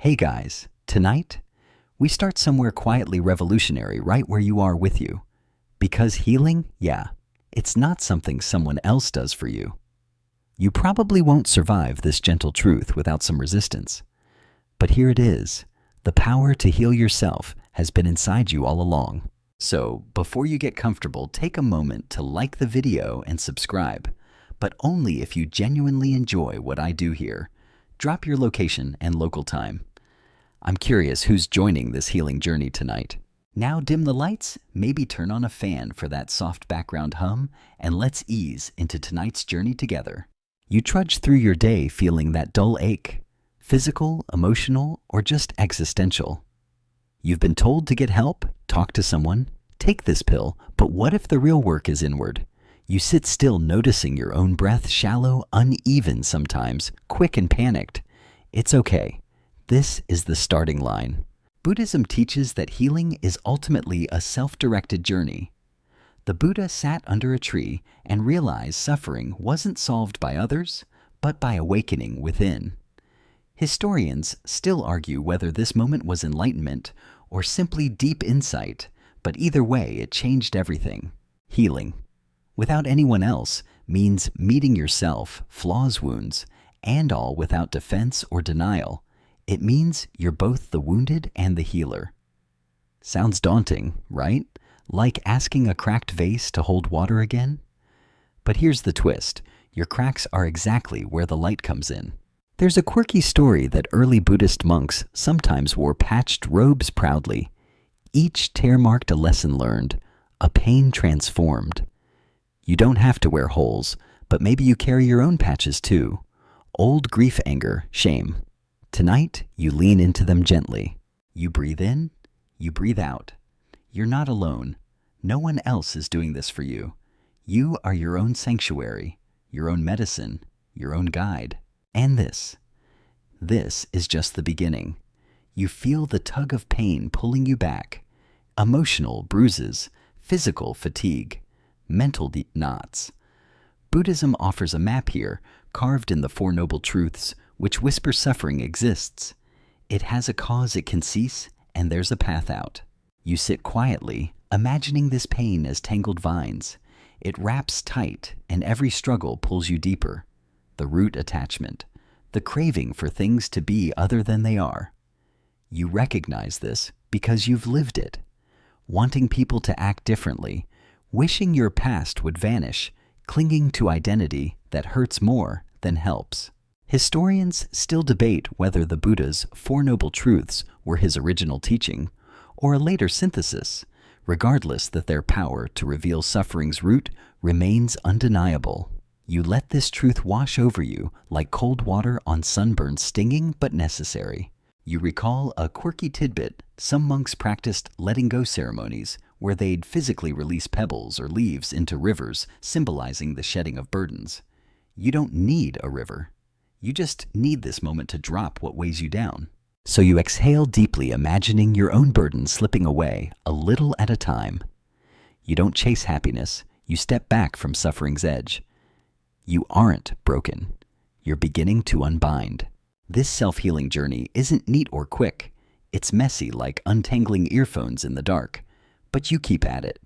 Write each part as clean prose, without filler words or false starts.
Hey guys, tonight we start somewhere quietly revolutionary right where you are with you. Because healing, yeah, it's not something someone else does for you. You probably won't survive this gentle truth without some resistance. But here it is. The power to heal yourself has been inside you all along. So, before you get comfortable, take a moment to like the video and subscribe. But only if you genuinely enjoy what I do here. Drop your location and local time. I'm curious who's joining this healing journey tonight. Now dim the lights, maybe turn on a fan for that soft background hum, and let's ease into tonight's journey together. You trudge through your day feeling that dull ache, physical, emotional, or just existential. You've been told to get help, talk to someone, take this pill, but what if the real work is inward? You sit still noticing your own breath, shallow, uneven sometimes, quick and panicked. It's okay. This is the starting line. Buddhism teaches that healing is ultimately a self-directed journey. The Buddha sat under a tree and realized suffering wasn't solved by others, but by awakening within. Historians still argue whether this moment was enlightenment or simply deep insight, but either way it changed everything. Healing, without anyone else, means meeting yourself, flaws, wounds, and all without defense or denial. It means you're both the wounded and the healer. Sounds daunting, right? Like asking a cracked vase to hold water again? But here's the twist. Your cracks are exactly where the light comes in. There's a quirky story that early Buddhist monks sometimes wore patched robes proudly. Each tear marked a lesson learned, a pain transformed. You don't have to wear holes, but maybe you carry your own patches too. Old grief, anger, shame. Tonight, you lean into them gently. You breathe in, you breathe out. You're not alone. No one else is doing this for you. You are your own sanctuary, your own medicine, your own guide. And this is just the beginning. You feel the tug of pain pulling you back. Emotional bruises, physical fatigue, mental knots. Buddhism offers a map here, carved in the Four Noble Truths, which whisper suffering exists. It has a cause it can cease, and there's a path out. You sit quietly, imagining this pain as tangled vines. It wraps tight, and every struggle pulls you deeper. The root attachment, the craving for things to be other than they are. You recognize this because you've lived it. Wanting people to act differently, wishing your past would vanish, clinging to identity that hurts more than helps. Historians still debate whether the Buddha's Four Noble Truths were his original teaching or a later synthesis, regardless that their power to reveal suffering's root remains undeniable. You let this truth wash over you like cold water on sunburn, stinging but necessary. You recall a quirky tidbit. Some monks practiced letting go ceremonies where they'd physically release pebbles or leaves into rivers, symbolizing the shedding of burdens. You don't need a river. You just need this moment to drop what weighs you down. So you exhale deeply, imagining your own burden slipping away a little at a time. You don't chase happiness. You step back from suffering's edge. You aren't broken. You're beginning to unbind. This self-healing journey isn't neat or quick. It's messy, like untangling earphones in the dark. But you keep at it.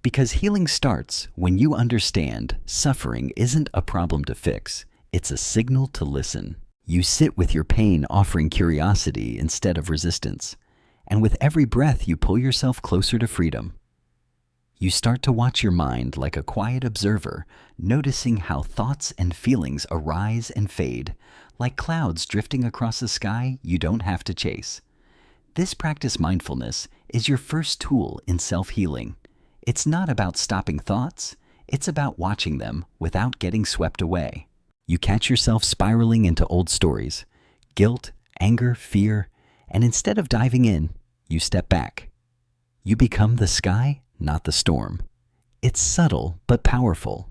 Because healing starts when you understand suffering isn't a problem to fix. It's a signal to listen. You sit with your pain, offering curiosity instead of resistance. And with every breath, you pull yourself closer to freedom. You start to watch your mind like a quiet observer, noticing how thoughts and feelings arise and fade, like clouds drifting across the sky you don't have to chase. This practice, mindfulness, is your first tool in self-healing. It's not about stopping thoughts. It's about watching them without getting swept away. You catch yourself spiraling into old stories, guilt, anger, fear, and instead of diving in, you step back. You become the sky, not the storm. It's subtle but powerful.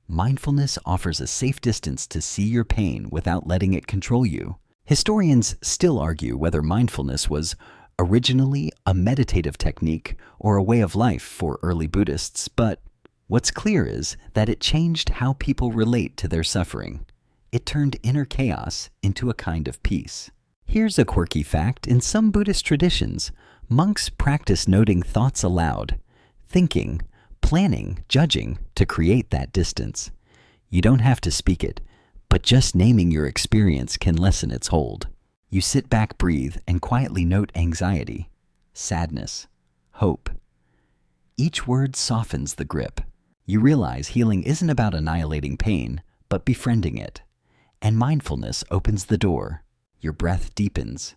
Mindfulness offers a safe distance to see your pain without letting it control you. Historians still argue whether mindfulness was originally a meditative technique or a way of life for early Buddhists, but what's clear is that it changed how people relate to their suffering. It turned inner chaos into a kind of peace. Here's a quirky fact. In some Buddhist traditions, monks practice noting thoughts aloud, thinking, planning, judging to create that distance. You don't have to speak it, but just naming your experience can lessen its hold. You sit back, breathe, and quietly note anxiety, sadness, hope. Each word softens the grip. You realize healing isn't about annihilating pain, but befriending it. And mindfulness opens the door. Your breath deepens.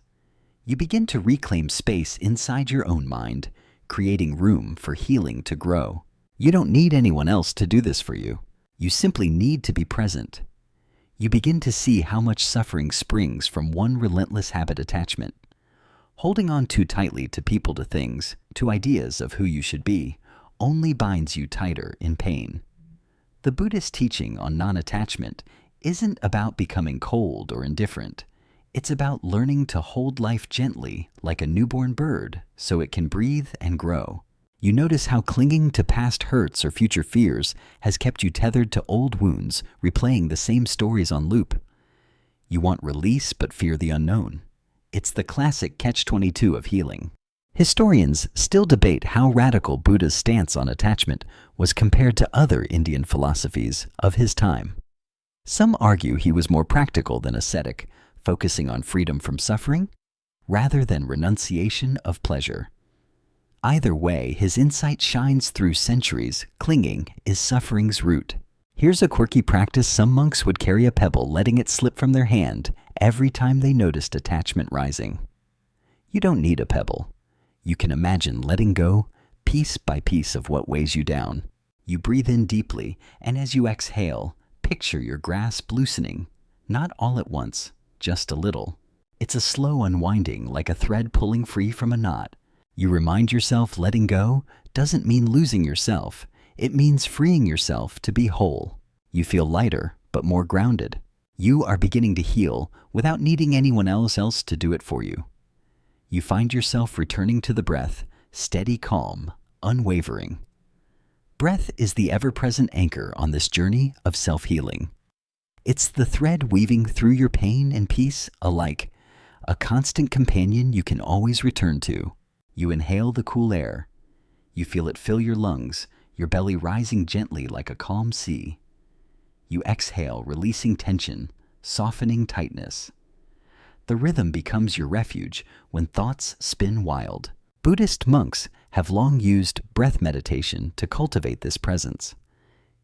You begin to reclaim space inside your own mind, creating room for healing to grow. You don't need anyone else to do this for you. You simply need to be present. You begin to see how much suffering springs from one relentless habit attachment. Holding on too tightly to people, to things, to ideas of who you should be, only binds you tighter in pain. The Buddhist teaching on non-attachment isn't about becoming cold or indifferent. It's about learning to hold life gently like a newborn bird so it can breathe and grow. You notice how clinging to past hurts or future fears has kept you tethered to old wounds, replaying the same stories on loop. You want release but fear the unknown. It's the classic catch-22 of healing. Historians still debate how radical Buddha's stance on attachment was compared to other Indian philosophies of his time. Some argue he was more practical than ascetic, focusing on freedom from suffering rather than renunciation of pleasure. Either way, his insight shines through centuries. Clinging is suffering's root. Here's a quirky practice. Some monks would carry a pebble, letting it slip from their hand every time they noticed attachment rising. You don't need a pebble. You can imagine letting go piece by piece of what weighs you down. You breathe in deeply, and as you exhale, picture your grasp loosening, not all at once, just a little. It's a slow unwinding, like a thread pulling free from a knot. You remind yourself letting go doesn't mean losing yourself. It means freeing yourself to be whole. You feel lighter, but more grounded. You are beginning to heal without needing anyone else to do it for you. You find yourself returning to the breath, steady, calm, unwavering. Breath is the ever-present anchor on this journey of self-healing. It's the thread weaving through your pain and peace alike, a constant companion you can always return to. You inhale the cool air. You feel it fill your lungs, your belly rising gently like a calm sea. You exhale, releasing tension, softening tightness. The rhythm becomes your refuge when thoughts spin wild. Buddhist monks have long used breath meditation to cultivate this presence.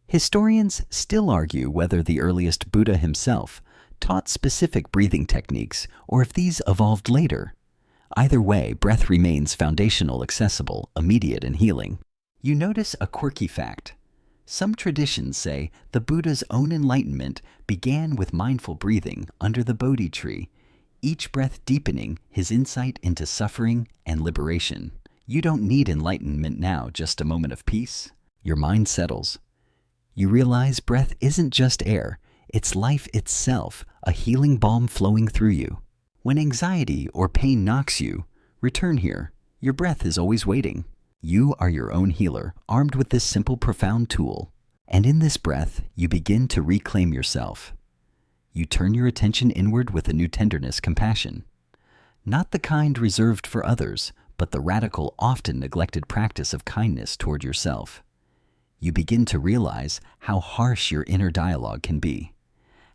Historians still argue whether the earliest Buddha himself taught specific breathing techniques or if these evolved later. Either way, breath remains foundational, accessible, immediate, and healing. You notice a quirky fact. Some traditions say the Buddha's own enlightenment began with mindful breathing under the Bodhi tree, each breath deepening his insight into suffering and liberation. You don't need enlightenment now, just a moment of peace. Your mind settles. You realize breath isn't just air, it's life itself, a healing balm flowing through you. When anxiety or pain knocks you, return here. Your breath is always waiting. You are your own healer, armed with this simple, profound tool. And in this breath, you begin to reclaim yourself. You turn your attention inward with a new tenderness, compassion. Not the kind reserved for others, but the radical, often neglected practice of kindness toward yourself. You begin to realize how harsh your inner dialogue can be,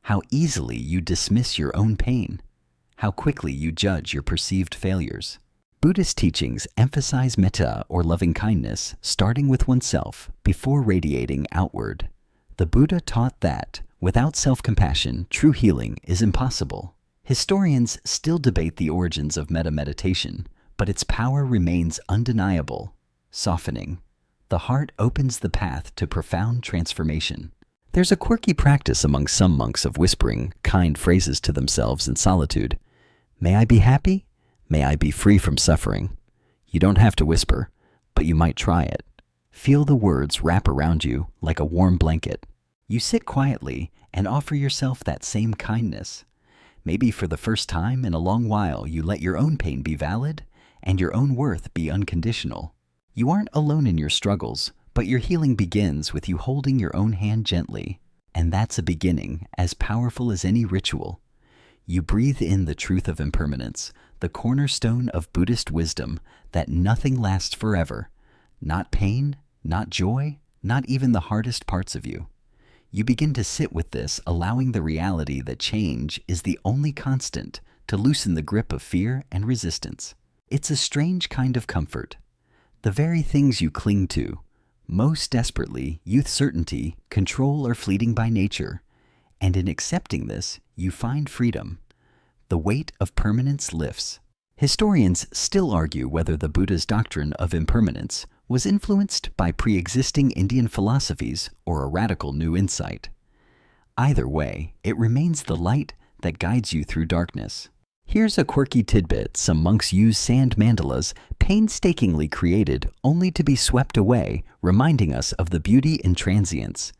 how easily you dismiss your own pain, how quickly you judge your perceived failures. Buddhist teachings emphasize metta, or loving kindness, starting with oneself before radiating outward. The Buddha taught that without self-compassion, true healing is impossible. Historians still debate the origins of metta meditation, but its power remains undeniable, softening. The heart opens the path to profound transformation. There's a quirky practice among some monks of whispering kind phrases to themselves in solitude. May I be happy? May I be free from suffering? You don't have to whisper, but you might try it. Feel the words wrap around you like a warm blanket. You sit quietly and offer yourself that same kindness. Maybe for the first time in a long while, you let your own pain be valid and your own worth be unconditional. You aren't alone in your struggles, but your healing begins with you holding your own hand gently. And that's a beginning as powerful as any ritual. You breathe in the truth of impermanence, the cornerstone of Buddhist wisdom, that nothing lasts forever. Not pain, not joy, not even the hardest parts of you. You begin to sit with this, allowing the reality that change is the only constant to loosen the grip of fear and resistance. It's a strange kind of comfort. The very things you cling to, most desperately, youth certainty, control are fleeting by nature. And in accepting this, you find freedom. The weight of permanence lifts. Historians still argue whether the Buddha's doctrine of impermanence was influenced by pre-existing Indian philosophies or a radical new insight. Either way, it remains the light that guides you through darkness. Here's a quirky tidbit: some monks use sand mandalas, painstakingly created only to be swept away, reminding us of the beauty in transience.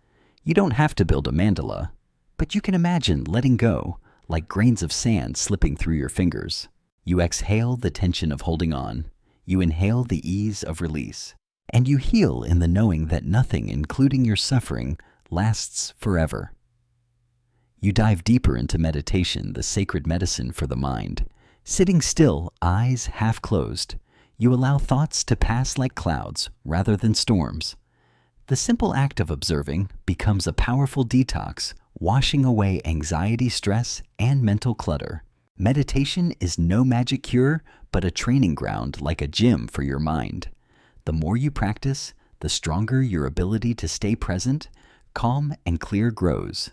You don't have to build a mandala, but you can imagine letting go, like grains of sand slipping through your fingers. You exhale the tension of holding on. You inhale the ease of release. And you heal in the knowing that nothing, including your suffering, lasts forever. You dive deeper into meditation, the sacred medicine for the mind. Sitting still, eyes half closed, you allow thoughts to pass like clouds rather than storms. The simple act of observing becomes a powerful detox, washing away anxiety, stress, and mental clutter. Meditation is no magic cure, but a training ground like a gym for your mind. The more you practice, the stronger your ability to stay present, calm, and clear grows.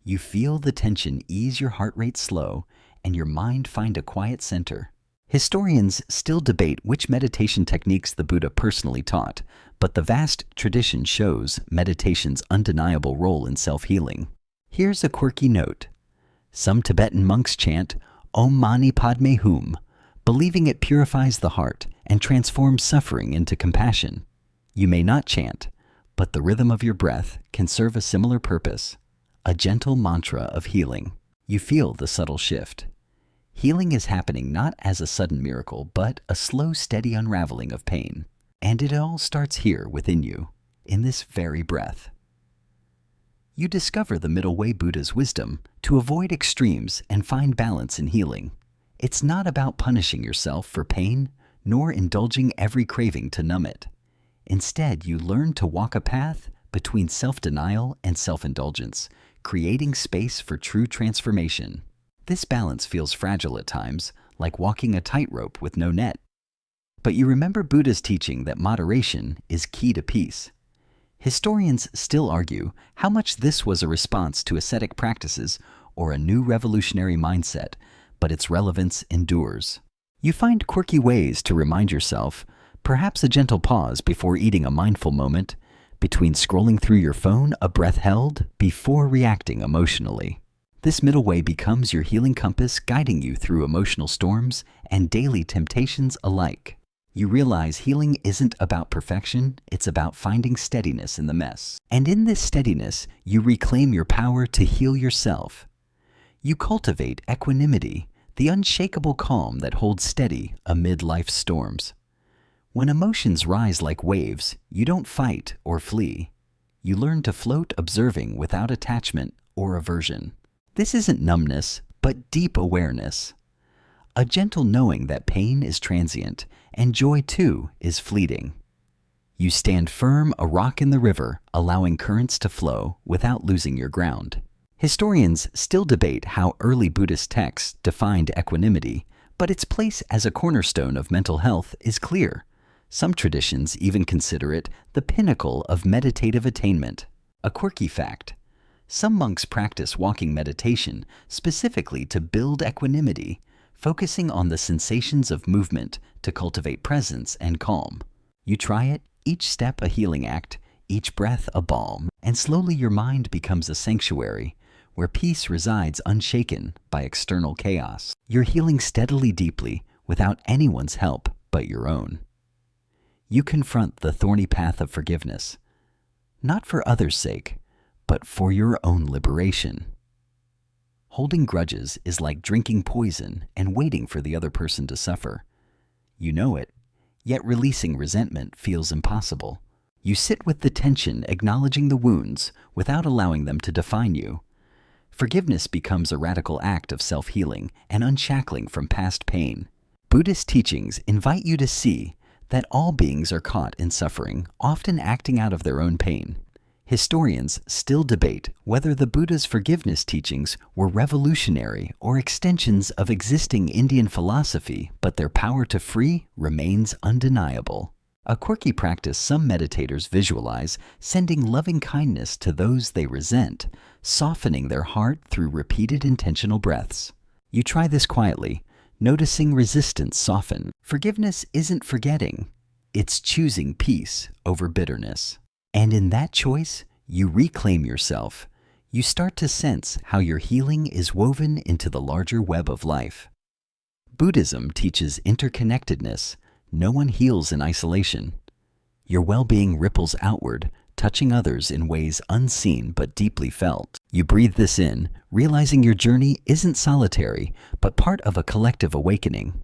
You feel the tension ease, your heart rate slow, and your mind find a quiet center. Historians still debate which meditation techniques the Buddha personally taught, but the vast tradition shows meditation's undeniable role in self-healing. Here's a quirky note. Some Tibetan monks chant Om Mani Padme Hum, believing it purifies the heart and transforms suffering into compassion. You may not chant, but the rhythm of your breath can serve a similar purpose. A gentle mantra of healing. You feel the subtle shift. Healing is happening not as a sudden miracle, but a slow, steady unraveling of pain. And it all starts here within you, in this very breath. You discover the middle way, Buddha's wisdom, to avoid extremes and find balance in healing. It's not about punishing yourself for pain, nor indulging every craving to numb it. Instead, you learn to walk a path between self-denial and self-indulgence, creating space for true transformation. This balance feels fragile at times, like walking a tightrope with no net. But you remember Buddha's teaching that moderation is key to peace. Historians still argue how much this was a response to ascetic practices or a new revolutionary mindset, but its relevance endures. You find quirky ways to remind yourself, perhaps a gentle pause before eating, a mindful moment, between scrolling through your phone, a breath held before reacting emotionally. This middle way becomes your healing compass, guiding you through emotional storms and daily temptations alike. You realize healing isn't about perfection, it's about finding steadiness in the mess. And in this steadiness, you reclaim your power to heal yourself. You cultivate equanimity, the unshakable calm that holds steady amid life's storms. When emotions rise like waves, you don't fight or flee. You learn to float, observing without attachment or aversion. This isn't numbness, but deep awareness. A gentle knowing that pain is transient and joy too is fleeting. You stand firm, a rock in the river, allowing currents to flow without losing your ground. Historians still debate how early Buddhist texts defined equanimity, but its place as a cornerstone of mental health is clear. Some traditions even consider it the pinnacle of meditative attainment. A quirky fact: some monks practice walking meditation specifically to build equanimity, focusing on the sensations of movement to cultivate presence and calm. You try it, each step a healing act, each breath a balm, and slowly your mind becomes a sanctuary where peace resides unshaken by external chaos. You're healing steadily, deeply, without anyone's help but your own. You confront the thorny path of forgiveness, not for others' sake, but for your own liberation. Holding grudges is like drinking poison and waiting for the other person to suffer. You know it, yet releasing resentment feels impossible. You sit with the tension, acknowledging the wounds without allowing them to define you. Forgiveness becomes a radical act of self-healing and unshackling from past pain. Buddhist teachings invite you to see that all beings are caught in suffering, often acting out of their own pain. Historians still debate whether the Buddha's forgiveness teachings were revolutionary or extensions of existing Indian philosophy, but their power to free remains undeniable. A quirky practice some meditators visualize sending loving kindness to those they resent, softening their heart through repeated intentional breaths. You try this quietly, noticing resistance soften. Forgiveness isn't forgetting, it's choosing peace over bitterness. And in that choice, you reclaim yourself. You start to sense how your healing is woven into the larger web of life. Buddhism teaches interconnectedness. No one heals in isolation. Your well-being ripples outward, touching others in ways unseen but deeply felt. You breathe this in, realizing your journey isn't solitary, but part of a collective awakening.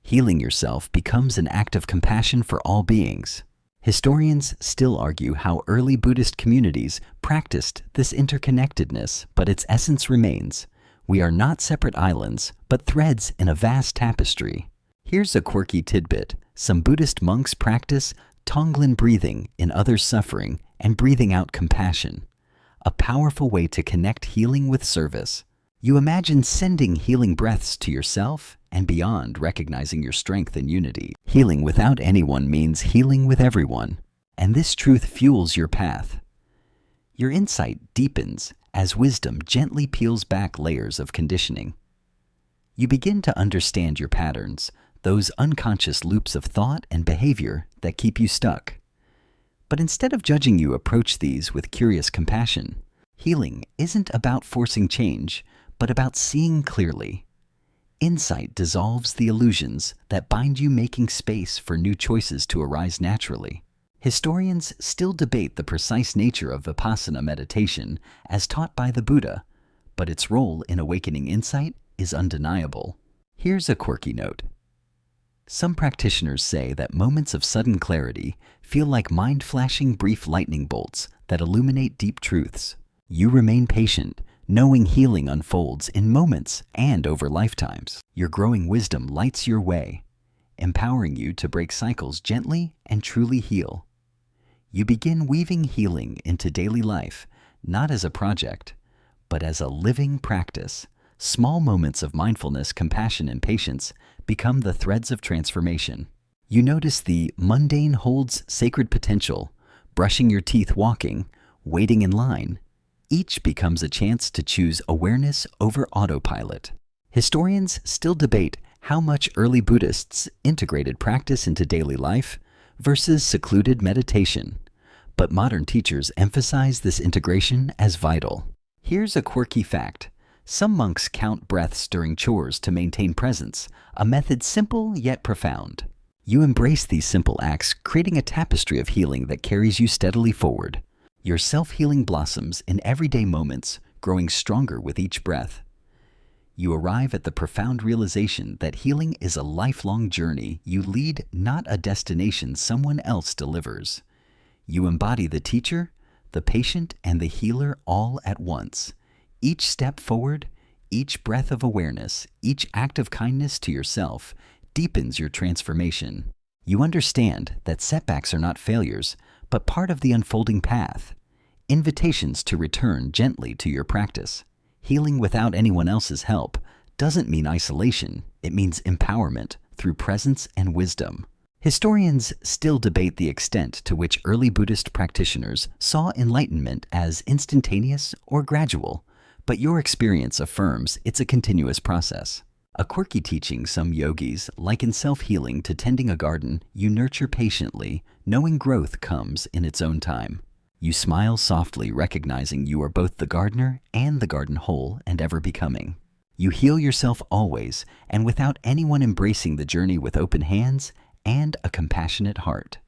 Healing yourself becomes an act of compassion for all beings. Historians still argue how early Buddhist communities practiced this interconnectedness, but its essence remains. We are not separate islands, but threads in a vast tapestry. Here's a quirky tidbit. Some Buddhist monks practice Tonglen breathing in others' suffering and breathing out compassion, a powerful way to connect healing with service. You imagine sending healing breaths to yourself and beyond, recognizing your strength and unity. Healing without anyone means healing with everyone, and this truth fuels your path. Your insight deepens as wisdom gently peels back layers of conditioning. You begin to understand your patterns, those unconscious loops of thought and behavior that keep you stuck. But instead of judging, you approach these with curious compassion. Healing isn't about forcing change, but about seeing clearly. Insight dissolves the illusions that bind you, making space for new choices to arise naturally. Historians still debate the precise nature of Vipassana meditation as taught by the Buddha, but its role in awakening insight is undeniable. Here's a quirky note. Some practitioners say that moments of sudden clarity feel like mind-flashing brief lightning bolts that illuminate deep truths. You remain patient, knowing healing unfolds in moments and over lifetimes. Your growing wisdom lights your way, empowering you to break cycles gently and truly heal. You begin weaving healing into daily life, not as a project, but as a living practice. Small moments of mindfulness, compassion, and patience become the threads of transformation. You notice the mundane holds sacred potential, brushing your teeth, walking, waiting in line. Each becomes a chance to choose awareness over autopilot. Historians still debate how much early Buddhists integrated practice into daily life versus secluded meditation, but modern teachers emphasize this integration as vital. Here's a quirky fact. Some monks count breaths during chores to maintain presence, a method simple yet profound. You embrace these simple acts, creating a tapestry of healing that carries you steadily forward. Your self-healing blossoms in everyday moments, growing stronger with each breath. You arrive at the profound realization that healing is a lifelong journey you lead, not a destination someone else delivers. You embody the teacher, the patient, and the healer all at once. Each step forward, each breath of awareness, each act of kindness to yourself deepens your transformation. You understand that setbacks are not failures, but part of the unfolding path. Invitations to return gently to your practice. Healing without anyone else's help doesn't mean isolation, it means empowerment through presence and wisdom. Historians still debate the extent to which early Buddhist practitioners saw enlightenment as instantaneous or gradual, but your experience affirms it's a continuous process. A quirky teaching some yogis liken self-healing to tending a garden you nurture patiently, knowing growth comes in its own time. You smile softly, recognizing you are both the gardener and the garden whole and ever becoming. You heal yourself always, and without anyone, embracing the journey with open hands and a compassionate heart.